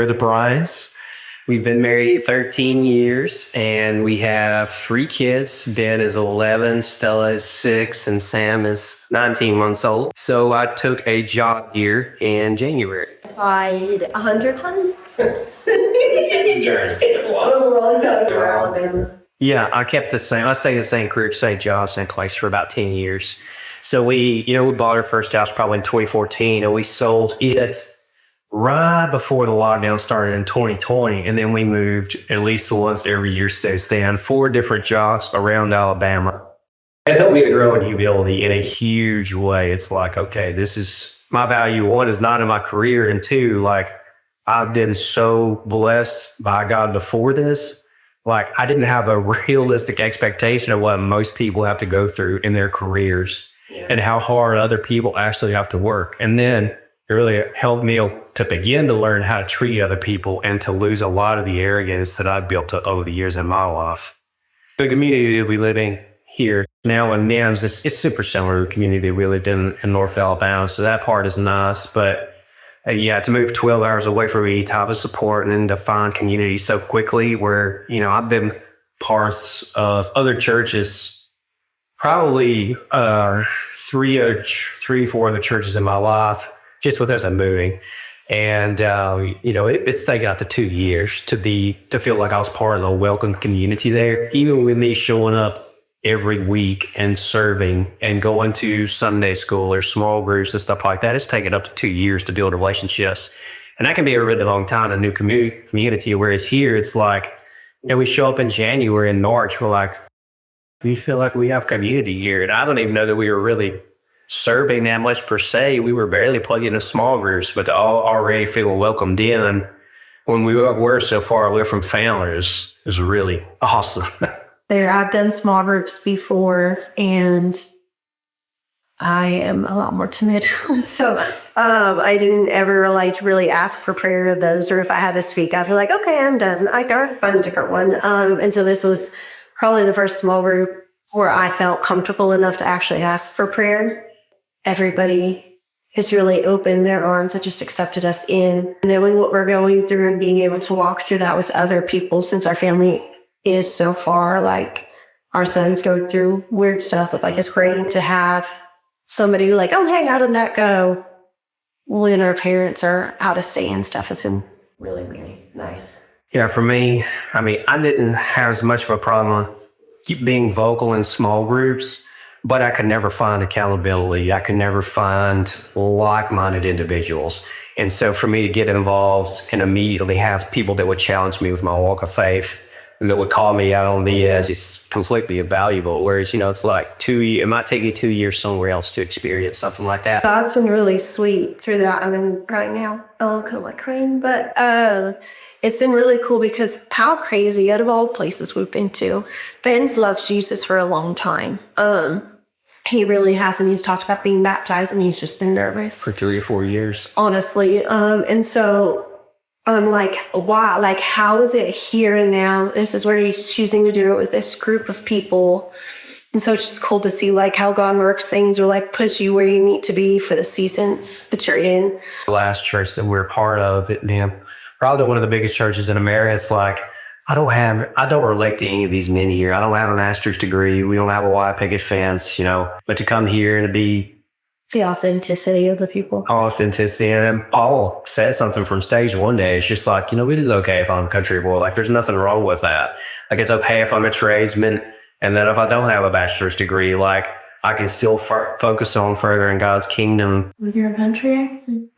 We're the Bryants. We've been married 13 years and we have 3 kids. Dan is 11, Stella is 6, and Sam is 19 months old. So I took a job here in January. Applied 100 times. Yeah, I kept the same. I stayed in the same career, same job, same place for about 10 years. So we bought our first house probably in 2014 and we sold it right before the lockdown started in 2020. And then we moved at least once every year since then, 4 different jobs around Alabama. I thought we had grown in humility in a huge way. It's like, okay, this is my value. 1 is not in my career. And 2, like I've been so blessed by God before this. Like I didn't have a realistic expectation of what most people have to go through in their careers and how hard other people actually have to work. And then it really helped me to begin to learn how to treat other people and to lose a lot of the arrogance that I've built up over the years in my life. The community we live in here now in Mims, it's super similar to the community we lived in North Alabama. So that part is nice. But to move 12 hours away from any type of support and then to find community so quickly where, I've been parts of other churches, probably 4 other churches in my life, just with us moving. And, it's taken out to 2 years to feel like I was part of the welcome community there. Even with me showing up every week and serving and going to Sunday school or small groups and stuff like that, it's taken up to 2 years to build relationships. And that can be a really long time in a new community, whereas here it's like, we show up in January and March, we're like, we feel like we have community here. And I don't even know that we were really serving that much per se. We were barely plugged into small groups, but to already feel welcomed in when we were so far away from family is really awesome. I've done small groups before and I am a lot more timid. So I didn't ever really ask for prayer of those, or if I had to speak, I'd be like, okay, I'm done. I gotta find a different one. And so this was probably the first small group where I felt comfortable enough to actually ask for prayer. Everybody has really opened their arms and just accepted us in. Knowing what we're going through and being able to walk through that with other people, since our family is so far, like our sons go through weird stuff with it's great to have somebody hang out and that go when our parents are out of state and stuff has been really, really nice. Yeah, for me, I didn't have as much of a problem keep being vocal in small groups, but I could never find accountability. I could never find like-minded individuals. And so for me to get involved and immediately have people that would challenge me with my walk of faith and that would call me out on the edge is completely invaluable. Whereas, it's like 2 years, it might take you 2 years somewhere else to experience something like that. God's been really sweet through that. I've been crying now. I kind of like crying, but it's been really cool because how crazy, out of all places we've been to, Ben's loved Jesus for a long time. He really has, and he's talked about being baptized, and he's just been nervous. For 3 or 4 years. Honestly. And so I'm like, wow, how is it here and now? This is where he's choosing to do it with this group of people. And so it's just cool to see how God works things or push you where you need to be for the seasons that you're in. The last church that we're part of, probably one of the biggest churches in America. It's like, I don't relate to any of these men here. I don't have a master's degree. We don't have a white picket fence, but to come here and to be the authenticity of the people. Authenticity. And Paul said something from stage one day. It's just like, it is okay if I'm a country boy. There's nothing wrong with that. It's okay if I'm a tradesman. And then if I don't have a bachelor's degree, I can still focus on furthering God's kingdom. With your country accent?